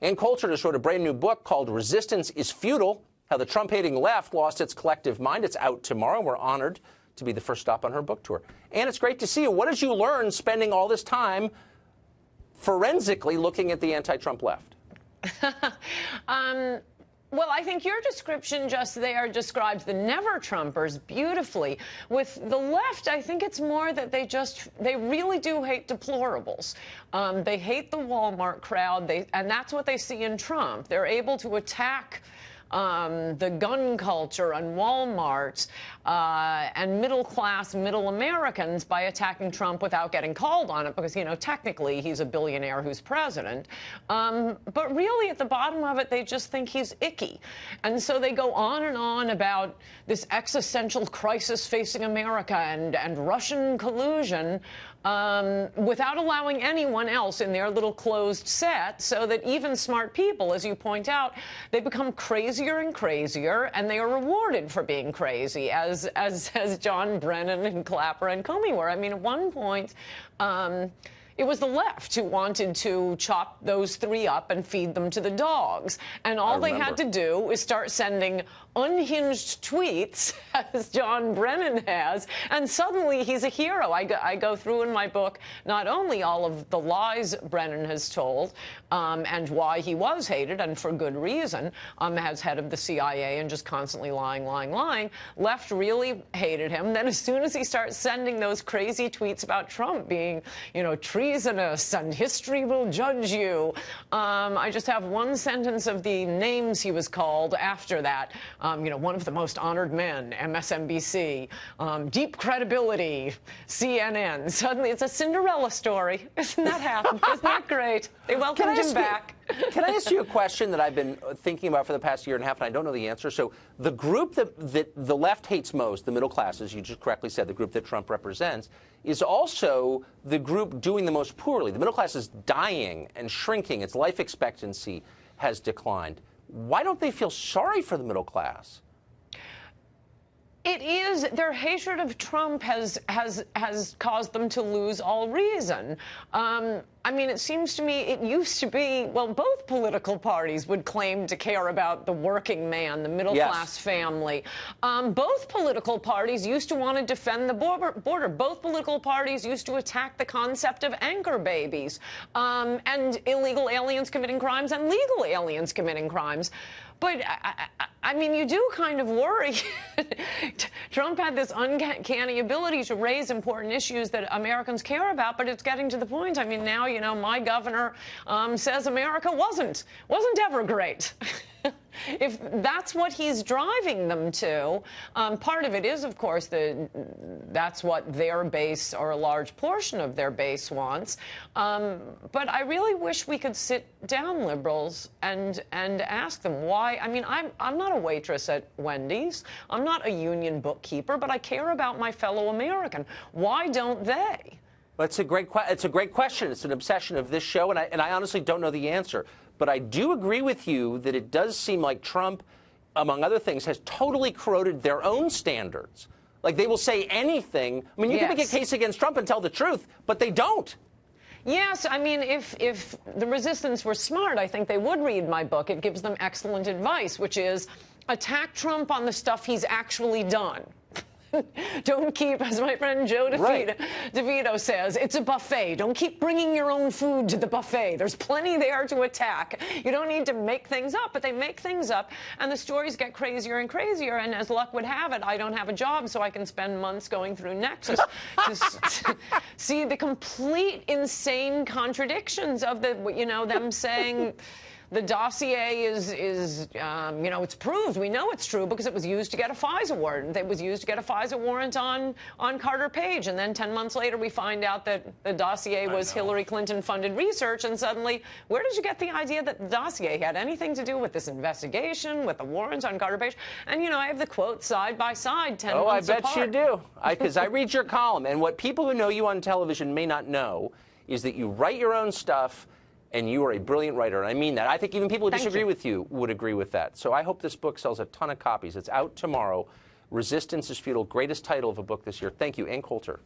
Ann Coulter just wrote a brand new book called Resistance is Futile, How the Trump-Hating Left Lost Its Collective Mind. It's out tomorrow. We're honored to be the first stop on her book tour. And it's great to see you. What did you learn spending all this time forensically looking at the anti-Trump left? Well, I think your description just there describes the never-Trumpers beautifully. With the left, I think it's more that they really do hate deplorables. They hate the Walmart crowd, and that's what they see in Trump. They're able to attack the gun culture and Walmart and middle-class, middle Americans by attacking Trump without getting called on it because, you know, technically he's a billionaire who's president. But really, at the bottom of it, they just think he's icky. And so they go on and on about this existential crisis facing America and Russian collusion without allowing anyone else in their little closed set, so that even smart people, as you point out, they become crazier and crazier, and they are rewarded for being crazy, as John Brennan and Clapper and Comey were. I mean, at one point, it was the left who wanted to chop those three up and feed them to the dogs. And all they had to do is start sending unhinged tweets, as John Brennan has, and suddenly he's a hero. I go through in my book not only all of the lies Brennan has told and why he was hated, and for good reason, as head of the CIA and just constantly lying. Left really hated him. Then as soon as he starts sending those crazy tweets about Trump being, you know, treasonous and history will judge you, I just have one sentence of the names he was called after that. You know, one of the most honored men, MSNBC, deep credibility, CNN. Suddenly, it's a Cinderella story. Isn't that happy? Isn't that great? They welcomed him back. Can I ask you a question that I've been thinking about for the past year and a half, and I don't know the answer? So the group that the left hates most, the middle class, as you just correctly said, the group that Trump represents, is also the group doing the most poorly. The middle class is dying and shrinking. Its life expectancy has declined. Why don't they feel sorry for the middle class? It is their hatred of Trump has caused them to lose all reason. I mean, it seems to me it used to be, well, both political parties would claim to care about the working man, the middle-class family. Both political parties used to want to defend the border. Both political parties used to attack the concept of anchor babies and illegal aliens committing crimes and legal aliens committing crimes. But, I mean, you do kind of worry. Trump had this uncanny ability to raise important issues that Americans care about, but it's getting to the point. I mean, now, you know, my governor says America wasn't ever great. If that's what he's driving them to, part of it is, of course, that's what their base, or a large portion of their base, wants. But I really wish we could sit down, liberals, and ask them why. I mean, I'm not a waitress at Wendy's. I'm not a union bookkeeper, but I care about my fellow American. Why don't they? Well, it's a great question. It's an obsession of this show, and I honestly don't know the answer. But I do agree with you that it does seem like Trump, among other things, has totally corroded their own standards. Like, they will say anything. I mean, you can make a case against Trump and tell the truth, but they don't. Yes, I mean, if the resistance were smart, I think they would read my book. It gives them excellent advice, which is attack Trump on the stuff he's actually done. Don't keep, as my friend Joe DeVito says, it's a buffet. Don't keep bringing your own food to the buffet. There's plenty there to attack. You don't need to make things up, but they make things up, and the stories get crazier and crazier, and as luck would have it, I don't have a job, so I can spend months going through Nexus to see the complete insane contradictions of them saying the dossier is you know, it's proved. We know it's true because it was used to get a FISA warrant. It was used to get a FISA warrant on Carter Page. And then 10 months later, we find out that the dossier was Hillary Clinton-funded research. And suddenly, where did you get the idea that the dossier had anything to do with this investigation, with the warrant on Carter Page? And, you know, I have the quotes side by side, 10 months apart. Oh, I bet you do. Because I read your column. And what people who know you on television may not know is that you write your own stuff, and you are a brilliant writer, and I mean that. I think even people who disagree with you would agree with that. So I hope this book sells a ton of copies. It's out tomorrow. Resistance is Futile, greatest title of a book this year. Thank you, Ann Coulter.